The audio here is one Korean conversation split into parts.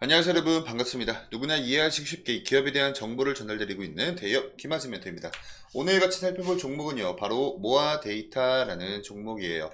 안녕하세요 여러분, 반갑습니다. 누구나 이해하시기 쉽게 기업에 대한 정보를 전달드리고 있는 대기업 김하진 멘토입니다. 오늘 같이 살펴볼 종목은요, 바로 모아 데이터라는 종목이에요.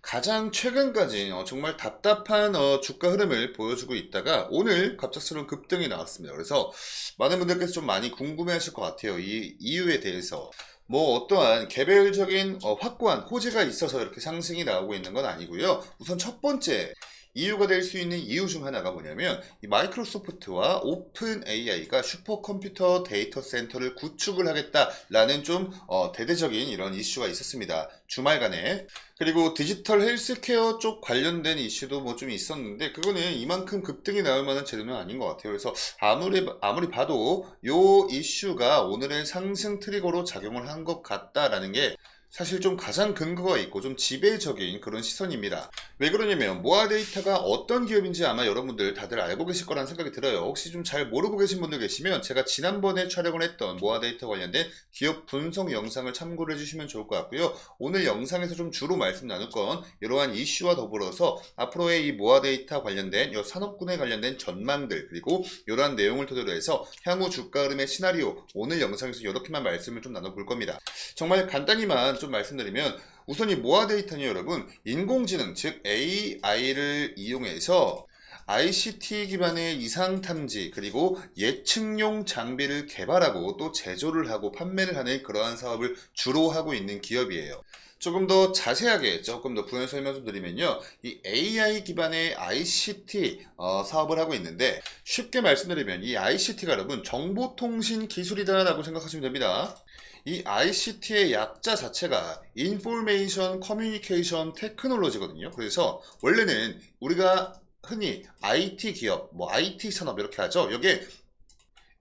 가장 최근까지 정말 답답한 주가 흐름을 보여주고 있다가 오늘 갑작스러운 급등이 나왔습니다. 그래서 많은 분들께서 좀 많이 궁금해하실 것 같아요. 이 이유에 대해서. 뭐 어떠한 개별적인 확고한 호재가 있어서 이렇게 상승이 나오고 있는 건 아니고요. 우선 첫 번째 이유가 될 수 있는 이유 중 하나가 뭐냐면, 이 마이크로소프트와 오픈 AI가 슈퍼컴퓨터 데이터 센터를 구축을 하겠다라는 좀 대대적인 이런 이슈가 있었습니다. 주말간에. 그리고 디지털 헬스케어 쪽 관련된 이슈도 뭐 좀 있었는데, 그거는 이만큼 급등이 나올 만한 재료는 아닌 것 같아요. 그래서 아무리 봐도 요 이슈가 오늘의 상승 트리거로 작용을 한 것 같다라는 게 사실 좀 가장 근거가 있고 좀 지배적인 그런 시선입니다. 왜 그러냐면, 모아데이터가 어떤 기업인지 아마 여러분들 다들 알고 계실 거라는 생각이 들어요. 혹시 좀 잘 모르고 계신 분들 계시면 제가 지난번에 촬영을 했던 모아데이터 관련된 기업 분석 영상을 참고를 해주시면 좋을 것 같고요. 오늘 영상에서 좀 주로 말씀 나눌 건 이러한 이슈와 더불어서 앞으로의 이 모아데이터 관련된 이 산업군에 관련된 전망들, 그리고 이러한 내용을 토대로 해서 향후 주가 흐름의 시나리오, 오늘 영상에서 이렇게만 말씀을 좀 나눠볼 겁니다. 정말 간단히만 좀 말씀드리면, 우선 이 모아 데이터는 여러분, 인공지능 즉 AI를 이용해서 ICT 기반의 이상 탐지, 그리고 예측용 장비를 개발하고 또 제조를 하고 판매를 하는 그러한 사업을 주로 하고 있는 기업이에요. 조금 더 자세하게 조금 더 부연 설명 좀 드리면요, 이 AI 기반의 ICT 사업을 하고 있는데, 쉽게 말씀드리면 이 ICT가 여러분 정보통신 기술이다 라고 생각하시면 됩니다. 이 ICT의 약자 자체가 Information Communication Technology거든요. 그래서 원래는 우리가 흔히 IT 기업, 뭐 IT 산업 이렇게 하죠. 여기에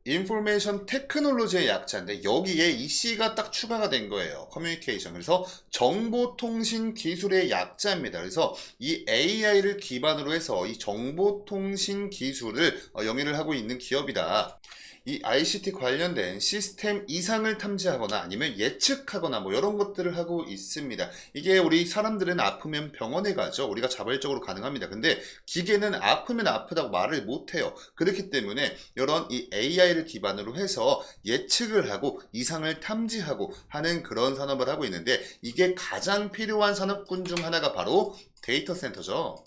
인포메이션 테크놀로지의 약자인데, 여기에 이 C가 딱 추가가 된 거예요. 커뮤니케이션. 그래서 정보통신 기술의 약자입니다. 그래서 이 AI를 기반으로 해서 이 정보통신 기술을 영위를 하고 있는 기업이다. 이 ICT 관련된 시스템 이상을 탐지하거나 아니면 예측하거나 뭐 이런 것들을 하고 있습니다. 이게 우리 사람들은 아프면 병원에 가죠. 우리가 자발적으로 가능합니다. 근데 기계는 아프면 아프다고 말을 못해요. 그렇기 때문에 이런 이 AI를 기반으로 해서 예측을 하고 이상을 탐지하고 하는 그런 산업을 하고 있는데, 이게 가장 필요한 산업군 중 하나가 바로 데이터 센터죠.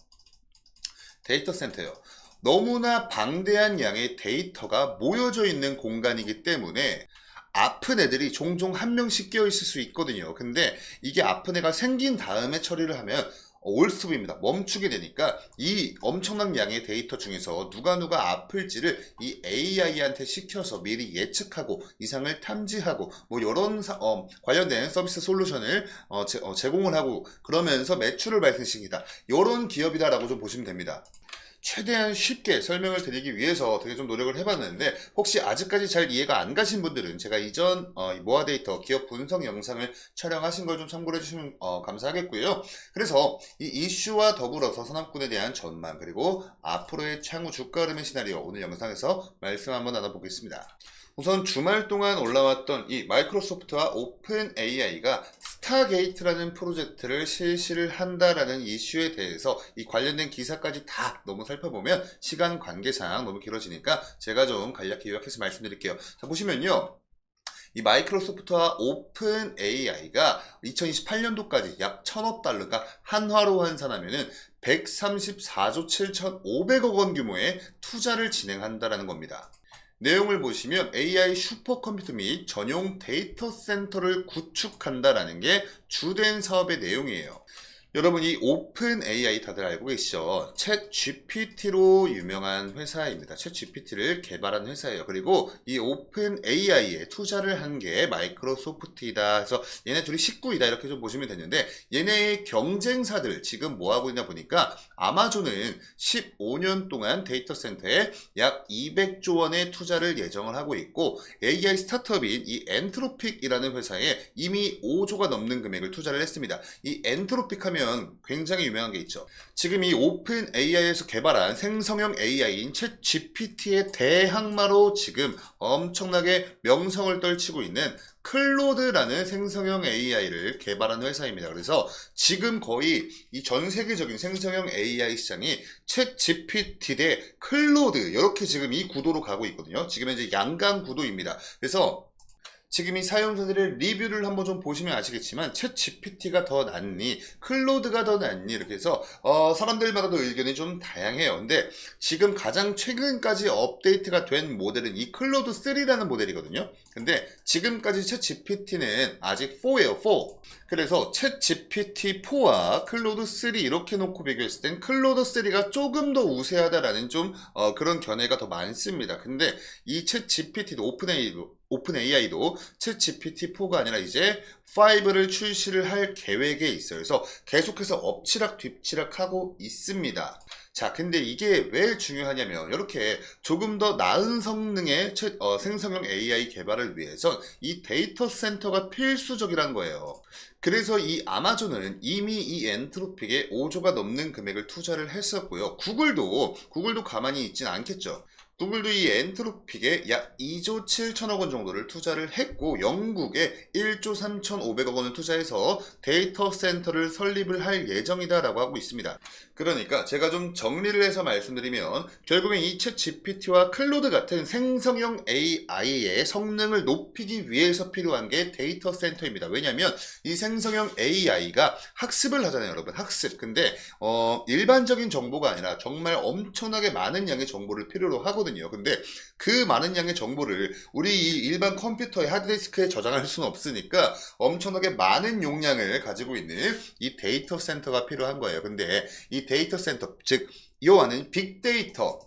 데이터 센터요. 너무나 방대한 양의 데이터가 모여져 있는 공간이기 때문에 아픈 애들이 종종 한 명씩 끼어 있을 수 있거든요. 근데 이게 아픈 애가 생긴 다음에 처리를 하면 올스톱입니다. 멈추게 되니까 이 엄청난 양의 데이터 중에서 누가 아플지를 이 AI한테 시켜서 미리 예측하고 이상을 탐지하고 뭐 이런 관련된 서비스 솔루션을 제공을 하고, 그러면서 매출을 발생시키다, 이런 기업이다라고 좀 보시면 됩니다. 최대한 쉽게 설명을 드리기 위해서 되게 좀 노력을 해봤는데, 혹시 아직까지 잘 이해가 안 가신 분들은 제가 이전 모아데이터 기업 분석 영상을 촬영하신 걸 좀 참고를 해주시면 감사하겠고요. 그래서 이 이슈와 더불어서 산업군에 대한 전망, 그리고 앞으로의 향후 주가 흐름의 시나리오, 오늘 영상에서 말씀 한번 나눠보겠습니다. 우선 주말 동안 올라왔던 이 마이크로소프트와 오픈 AI가 스타게이트라는 프로젝트를 실시를 한다라는 이슈에 대해서 이 관련된 기사까지 다 너무 살펴보면 시간 관계상 너무 길어지니까 제가 좀 간략히 요약해서 말씀드릴게요. 자, 보시면요, 이 마이크로소프트와 오픈 AI가 2028년도까지 약 1,000억 달러가 한화로 환산하면은 134조 7,500억 원 규모의 투자를 진행한다라는 겁니다. 내용을 보시면 AI 슈퍼컴퓨터 및 전용 데이터 센터를 구축한다라는 게 주된 사업의 내용이에요. 여러분, 이 오픈 AI 다들 알고 계시죠? 챗 GPT로 유명한 회사입니다. 챗 GPT를 개발한 회사예요. 그리고 이 오픈 AI에 투자를 한 게 마이크로소프트이다. 그래서 얘네 둘이 식구이다, 이렇게 좀 보시면 되는데, 얘네의 경쟁사들 지금 뭐 하고 있나 보니까, 아마존은 15년 동안 데이터 센터에 약 200조 원의 투자를 예정을 하고 있고, AI 스타트업인 이 엔트로픽이라는 회사에 이미 5조가 넘는 금액을 투자를 했습니다. 이 엔트로픽 하면 하면 굉장히 유명한 게 있죠. 지금 이 오픈 AI에서 개발한 생성형 AI인 챗 GPT의 대항마로 지금 엄청나게 명성을 떨치고 있는 클로드라는 생성형 AI를 개발한 회사입니다. 그래서 지금 거의 이 전 세계적인 생성형 AI 시장이 챗 GPT 대 클로드 이렇게 지금 이 구도로 가고 있거든요. 지금 현재 양강 구도입니다. 그래서 지금 이 사용자들의 리뷰를 한번 좀 보시면 아시겠지만 챗 GPT가 더 낫니 클로드가 더 낫니 이렇게 해서 사람들마다도 의견이 좀 다양해요. 근데 지금 가장 최근까지 업데이트가 된 모델은 이 클로드 3라는 모델이거든요. 근데 지금까지 챗 GPT는 아직 4예요. 4. 그래서 챗 GPT-4와 클로드 3 이렇게 놓고 비교했을 땐 클로드 3가 조금 더 우세하다라는 좀 그런 견해가 더 많습니다. 근데 이 챗 GPT도 오픈 AI도 챗 GPT-4가 아니라 이제 5를 출시를 할 계획에 있어요. 그래서 계속해서 엎치락 뒤치락 하고 있습니다. 자, 근데 이게 왜 중요하냐면 이렇게 조금 더 나은 성능의 생성형 AI 개발을 위해선 이 데이터 센터가 필수적이라는 거예요. 그래서 이 아마존은 이미 이 엔트로픽에 5조가 넘는 금액을 투자를 했었고요. 구글도 가만히 있진 않겠죠. 구글도 이 엔트로픽에 약 2조 7천억 원 정도를 투자를 했고 영국에 1조 3,500억 원을 투자해서 데이터 센터를 설립을 할 예정이다라고 하고 있습니다. 그러니까 제가 좀 정리를 해서 말씀드리면 결국엔 이 챗 GPT와 클로드 같은 생성형 AI의 성능을 높이기 위해서 필요한 게 데이터 센터입니다. 왜냐하면 이 생성형 AI가 학습을 하잖아요, 여러분. 학습. 근데 일반적인 정보가 아니라 정말 엄청나게 많은 양의 정보를 필요로 하거든요. 근데 그 많은 양의 정보를 우리 이 일반 컴퓨터의 하드디스크에 저장할 수는 없으니까 엄청나게 많은 용량을 가지고 있는 이 데이터 센터가 필요한 거예요. 근데 이 데이터 센터, 즉 이와는 빅데이터,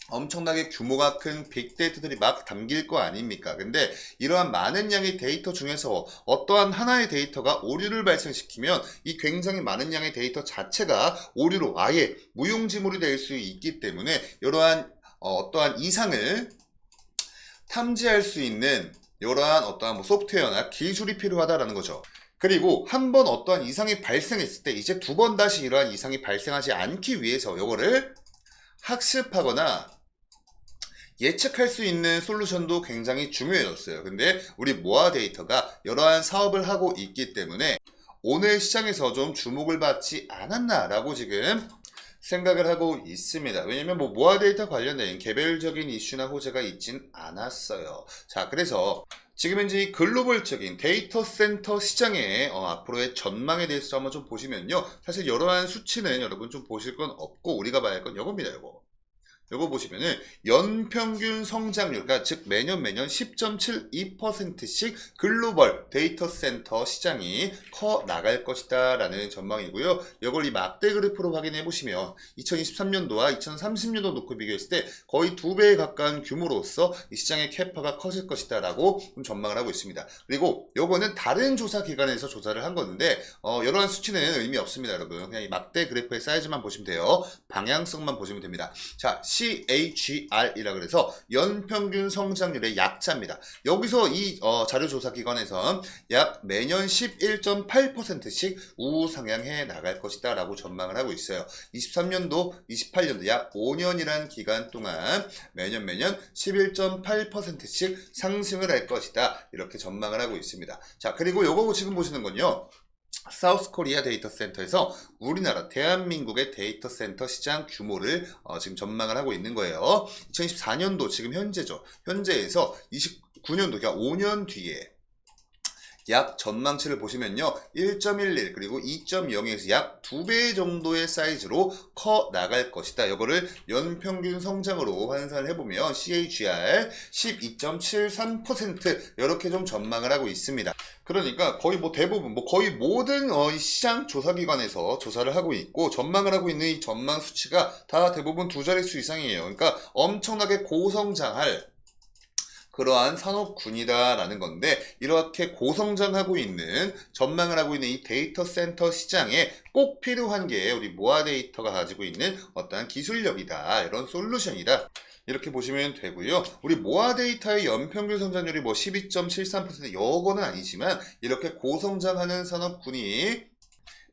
엄청나게 규모가 큰 빅데이터들이 막 담길 거 아닙니까? 근데 이러한 많은 양의 데이터 중에서 어떠한 하나의 데이터가 오류를 발생시키면 이 굉장히 많은 양의 데이터 자체가 오류로 아예 무용지물이 될 수 있기 때문에 이러한 어떠한 이상을 탐지할 수 있는 이러한 어떠한 소프트웨어나 기술이 필요하다라는 거죠. 그리고 한 번 어떠한 이상이 발생했을 때 이제 두 번 다시 이러한 이상이 발생하지 않기 위해서 이거를 학습하거나 예측할 수 있는 솔루션도 굉장히 중요해졌어요. 근데 우리 모아 데이터가 이러한 사업을 하고 있기 때문에 오늘 시장에서 좀 주목을 받지 않았나라고 지금 생각을 하고 있습니다. 왜냐면 모아 데이터 관련된 개별적인 이슈나 호재가 있진 않았어요. 자, 그래서 지금 현재 이 글로벌적인 데이터 센터 시장의 앞으로의 전망에 대해서 한번 좀 보시면요. 사실 여러한 수치는 여러분 좀 보실 건 없고 우리가 봐야 할 건 이겁니다. 요거 보시면은 연평균 성장률, 그러니까 즉 매년 10.72%씩 글로벌 데이터 센터 시장이 커 나갈 것이다 라는 전망이고요. 이걸 이 막대 그래프로 확인해 보시면 2023년도와 2030년도 놓고 비교했을 때 거의 2배에 가까운 규모로서 이 시장의 캐파가 커질 것이다 라고 좀 전망을 하고 있습니다. 그리고 요거는 다른 조사 기관에서 조사를 한 건데 이러한 수치는 의미 없습니다, 여러분. 그냥 이 막대 그래프의 사이즈만 보시면 돼요. 방향성만 보시면 됩니다. 자, CAGR이라 그래서 연평균 성장률의 약자입니다. 여기서 이 자료조사기관에선 약 매년 11.8%씩 우상향해 나갈 것이다 라고 전망을 하고 있어요. 23년도, 28년도 약 5년이라는 기간 동안 매년 11.8%씩 상승을 할 것이다 이렇게 전망을 하고 있습니다. 자, 그리고 요거 지금 보시는 건요, 사우스 코리아 데이터 센터에서 우리나라 대한민국의 데이터 센터 시장 규모를 지금 전망을 하고 있는 거예요. 2024년도 지금 현재죠. 현재에서 29년도 그러니까 5년 뒤에 약 전망치를 보시면요, 1.11 그리고 2.0에서 약 2배 정도의 사이즈로 커 나갈 것이다. 이거를 연평균 성장으로 환산을 해보면 CAGR 12.73% 이렇게 좀 전망을 하고 있습니다. 그러니까 거의 대부분 거의 모든 시장 조사기관에서 조사를 하고 있고 전망을 하고 있는 이 전망 수치가 다 대부분 두 자릿수 이상이에요. 그러니까 엄청나게 고성장할 그러한 산업군이다라는 건데, 이렇게 고성장하고 있는, 전망을 하고 있는 이 데이터 센터 시장에 꼭 필요한 게 우리 모아 데이터가 가지고 있는 어떠한 기술력이다, 이런 솔루션이다, 이렇게 보시면 되고요. 우리 모아 데이터의 연평균 성장률이 12.73% 요거는 아니지만 이렇게 고성장하는 산업군이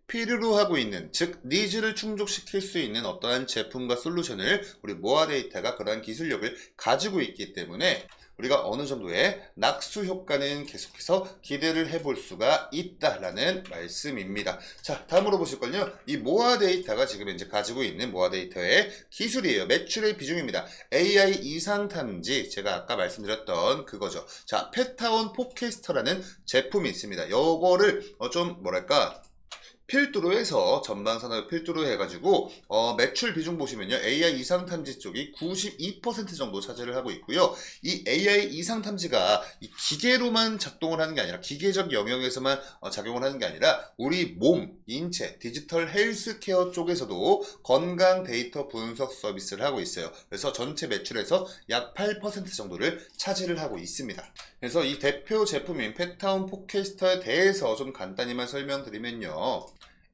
필요로 하고 있는, 즉 니즈를 충족시킬 수 있는 어떠한 제품과 솔루션을 우리 모아데이터가 그러한 기술력을 가지고 있기 때문에 우리가 어느 정도의 낙수 효과는 계속해서 기대를 해볼 수가 있다라는 말씀입니다. 자, 다음으로 보실 건요. 이 모아 데이터가 지금 현재 가지고 있는 모아 데이터의 기술이에요. 매출의 비중입니다. AI 이상 탐지, 제가 아까 말씀드렸던 그거죠. 자, 페타온 포캐스터라는 제품이 있습니다. 요거를 좀 뭐랄까 필두로 해서 전방산업 필두로 해가지고 매출 비중 보시면요, AI 이상 탐지 쪽이 92% 정도 차지를 하고 있고요. 이 AI 이상 탐지가 이 기계로만 작동을 하는 게 아니라, 기계적 영역에서만 작용을 하는 게 아니라 우리 몸, 인체, 디지털 헬스케어 쪽에서도 건강 데이터 분석 서비스를 하고 있어요. 그래서 전체 매출에서 약 8% 정도를 차지를 하고 있습니다. 그래서 이 대표 제품인 페타온 포캐스터에 대해서 좀 간단히만 설명드리면요,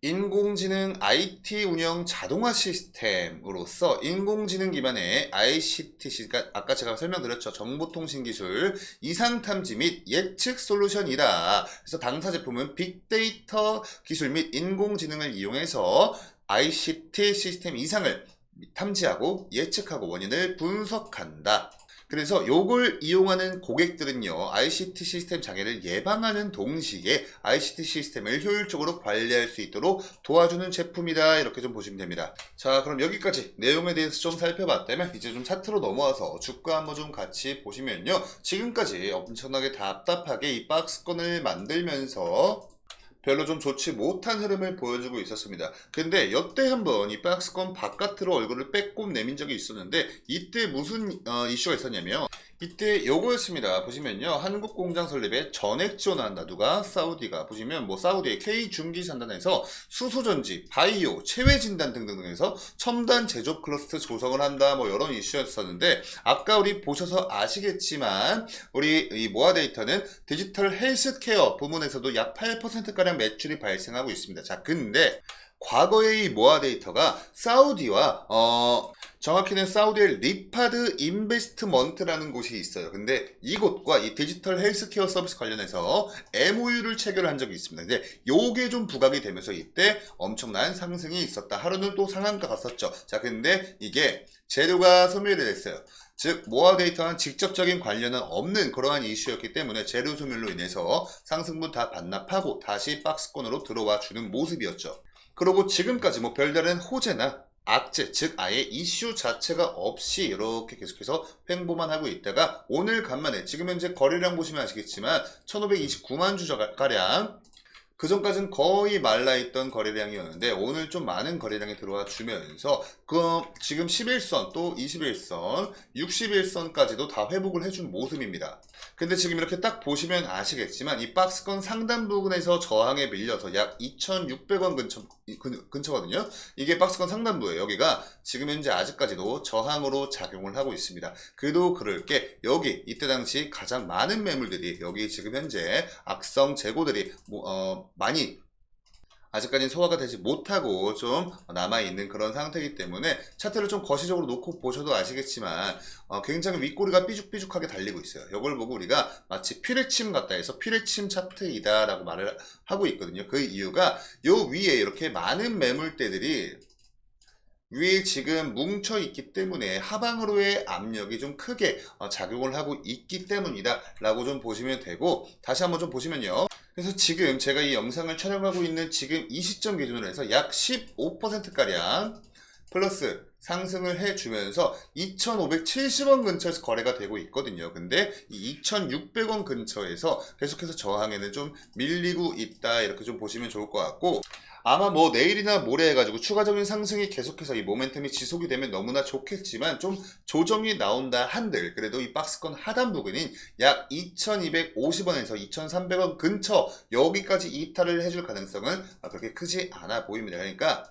인공지능 IT 운영 자동화 시스템으로서 인공지능 기반의 ICT, 아까 제가 설명드렸죠. 정보통신기술, 이상탐지 및 예측 솔루션이다. 그래서 당사 제품은 빅데이터 기술 및 인공지능을 이용해서 ICT 시스템 이상을 탐지하고 예측하고 원인을 분석한다. 그래서 요걸 이용하는 고객들은요, ICT 시스템 장애를 예방하는 동시에 ICT 시스템을 효율적으로 관리할 수 있도록 도와주는 제품이다. 이렇게 좀 보시면 됩니다. 자, 그럼 여기까지 내용에 대해서 좀 살펴봤다면 이제 좀 차트로 넘어와서 주가 한번 좀 같이 보시면요, 지금까지 엄청나게 답답하게 이 박스권을 만들면서 별로 좀 좋지 못한 흐름을 보여주고 있었습니다. 근데 여태 한번 이 박스권 바깥으로 얼굴을 빼꼼 내민 적이 있었는데, 이때 무슨 이슈가 있었냐면, 이때 요거였습니다. 보시면요, 한국 공장 설립에 전액 지원한다. 누가? 사우디가. 보시면 뭐 사우디의 K중기산단에서 수소전지, 바이오, 체외진단 등등에서 첨단 제조업 클러스터 조성을 한다. 뭐 이런 이슈였었는데, 아까 우리 보셔서 아시겠지만 우리 이 모아데이터는 디지털 헬스케어 부문에서도 약 8%가량 매출이 발생하고 있습니다. 자, 근데 과거의 이 모아데이터가 사우디와 정확히는 사우디의 리파드 인베스트먼트라는 곳이 있어요. 근데 이곳과 이 디지털 헬스케어 서비스 관련해서 MOU를 체결한 적이 있습니다. 근데 요게 좀 부각이 되면서 이때 엄청난 상승이 있었다. 하루는 또 상한가 갔었죠. 자, 근데 이게 재료가 소멸이 됐어요. 즉 모아 데이터와는 직접적인 관련은 없는 그러한 이슈였기 때문에 재료 소멸로 인해서 상승분 다 반납하고 다시 박스권으로 들어와 주는 모습이었죠. 그리고 지금까지 뭐 별다른 호재나 악재, 즉 아예 이슈 자체가 없이 이렇게 계속해서 횡보만 하고 있다가 오늘 간만에 지금 현재 거래량 보시면 아시겠지만 1529만 주가량, 그 전까지는 거의 말라있던 거래량이었는데 오늘 좀 많은 거래량이 들어와 주면서 지금 11선 또 21선 61선까지도 다 회복을 해준 모습입니다. 근데 지금 이렇게 딱 보시면 아시겠지만 이 박스권 상단 부분에서 저항에 밀려서 약 2,600원 근처거든요. 이게 박스권 상단부예요. 여기가 지금 현재 아직까지도 저항으로 작용을 하고 있습니다. 그도 그럴 게 여기 이때 당시 가장 많은 매물들이 여기 지금 현재 악성 재고들이 많이 아직까지는 소화가 되지 못하고 좀 남아있는 그런 상태이기 때문에 차트를 좀 거시적으로 놓고 보셔도 아시겠지만 굉장히 윗꼬리가 삐죽삐죽하게 달리고 있어요. 이걸 보고 우리가 마치 피뢰침 같다 해서 피뢰침 차트이다 라고 말을 하고 있거든요. 그 이유가 요 위에 이렇게 많은 매물대들이 위에 지금 뭉쳐 있기 때문에 하방으로의 압력이 좀 크게 작용을 하고 있기 때문이다 라고 좀 보시면 되고, 다시 한번 좀 보시면요, 그래서 지금 제가 이 영상을 촬영하고 있는 지금 이 시점 기준으로 해서 약 15%가량 플러스 상승을 해주면서 2,570원 근처에서 거래가 되고 있거든요. 근데 이 2,600원 근처에서 계속해서 저항에는 좀 밀리고 있다, 이렇게 좀 보시면 좋을 것 같고, 아마 뭐 내일이나 모레 해가지고 추가적인 상승이 계속해서 이 모멘텀이 지속이 되면 너무나 좋겠지만 좀 조정이 나온다 한들 그래도 이 박스권 하단 부근인 약 2250원에서 2300원 근처 여기까지 이탈을 해줄 가능성은 그렇게 크지 않아 보입니다. 그러니까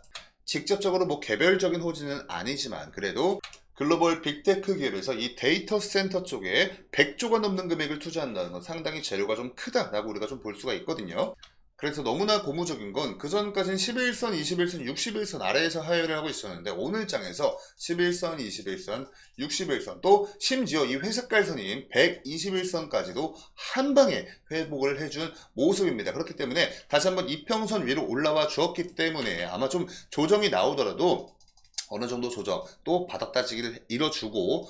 직접적으로 뭐 개별적인 호재는 아니지만 그래도 글로벌 빅테크 기업에서 이 데이터 센터 쪽에 100조가 넘는 금액을 투자한다는 건 상당히 재료가 좀 크다라고 우리가 좀 볼 수가 있거든요. 그래서 너무나 고무적인 건 그전까지는 11선, 21선, 61선 아래에서 하회를 하고 있었는데 오늘 장에서 11선, 21선, 61선 또 심지어 이 회색깔 선인 121선까지도 한 방에 회복을 해준 모습입니다. 그렇기 때문에 다시 한번 이평선 위로 올라와 주었기 때문에 아마 좀 조정이 나오더라도 어느 정도 조정, 또 바닥 따지기를 이뤄주고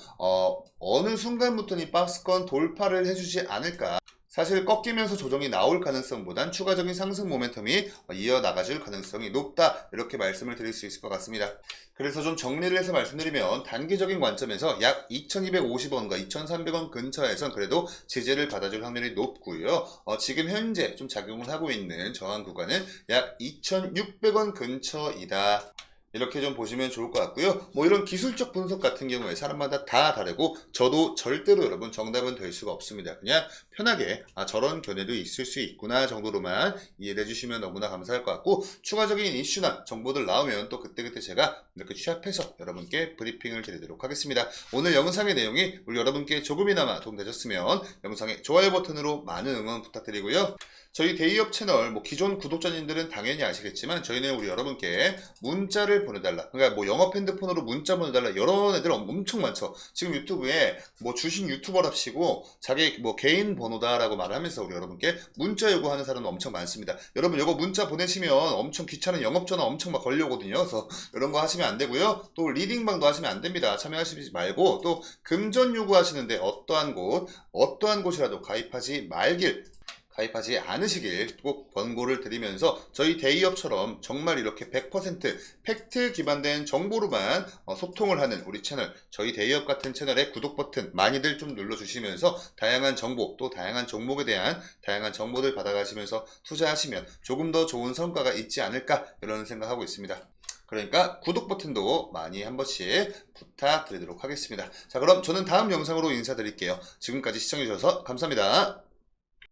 어느 순간부터는 이 박스권 돌파를 해주지 않을까. 사실 꺾이면서 조정이 나올 가능성보단 추가적인 상승 모멘텀이 이어나가줄 가능성이 높다, 이렇게 말씀을 드릴 수 있을 것 같습니다. 그래서 좀 정리를 해서 말씀드리면 단기적인 관점에서 약 2250원과 2300원 근처에선 그래도 지지를 받아줄 확률이 높고요. 지금 현재 좀 작용을 하고 있는 저항 구간은 약 2600원 근처이다, 이렇게 좀 보시면 좋을 것 같고요. 뭐 이런 기술적 분석 같은 경우에 사람마다 다 다르고 저도 절대로 여러분 정답은 될 수가 없습니다. 그냥 편하게 저런 견해도 있을 수 있구나 정도로만 이해를 해주시면 너무나 감사할 것 같고, 추가적인 이슈나 정보들 나오면 또 그때그때 제가 이렇게 취합해서 여러분께 브리핑을 드리도록 하겠습니다. 오늘 영상의 내용이 우리 여러분께 조금이나마 도움되셨으면 영상의 좋아요 버튼으로 많은 응원 부탁드리고요. 저희 데이업 채널 기존 구독자님들은 당연히 아시겠지만 저희는 우리 여러분께 문자를 보내달라, 그러니까 영업 핸드폰으로 문자 보내달라, 이런 애들 엄청 많죠. 지금 유튜브에 주식 유튜버랍시고 자기 개인 번호다라고 말하면서 우리 여러분께 문자 요구하는 사람은 엄청 많습니다. 여러분 이거 문자 보내시면 엄청 귀찮은 영업전화 엄청 막 걸려오거든요. 그래서 이런 거 하시면 안 되고요. 또 리딩방도 하시면 안 됩니다. 참여하시지 말고, 또 금전 요구하시는데 어떠한 곳이라도 가입하지 않으시길 꼭 권고를 드리면서, 저희 데이업처럼 정말 이렇게 100% 팩트 기반된 정보로만 소통을 하는 우리 채널, 저희 데이업 같은 채널의 구독 버튼 많이들 좀 눌러주시면서 다양한 정보, 또 다양한 종목에 대한 다양한 정보들 받아가시면서 투자하시면 조금 더 좋은 성과가 있지 않을까, 이런 생각하고 있습니다. 그러니까 구독 버튼도 많이 한 번씩 부탁드리도록 하겠습니다. 자, 그럼 저는 다음 영상으로 인사드릴게요. 지금까지 시청해주셔서 감사합니다.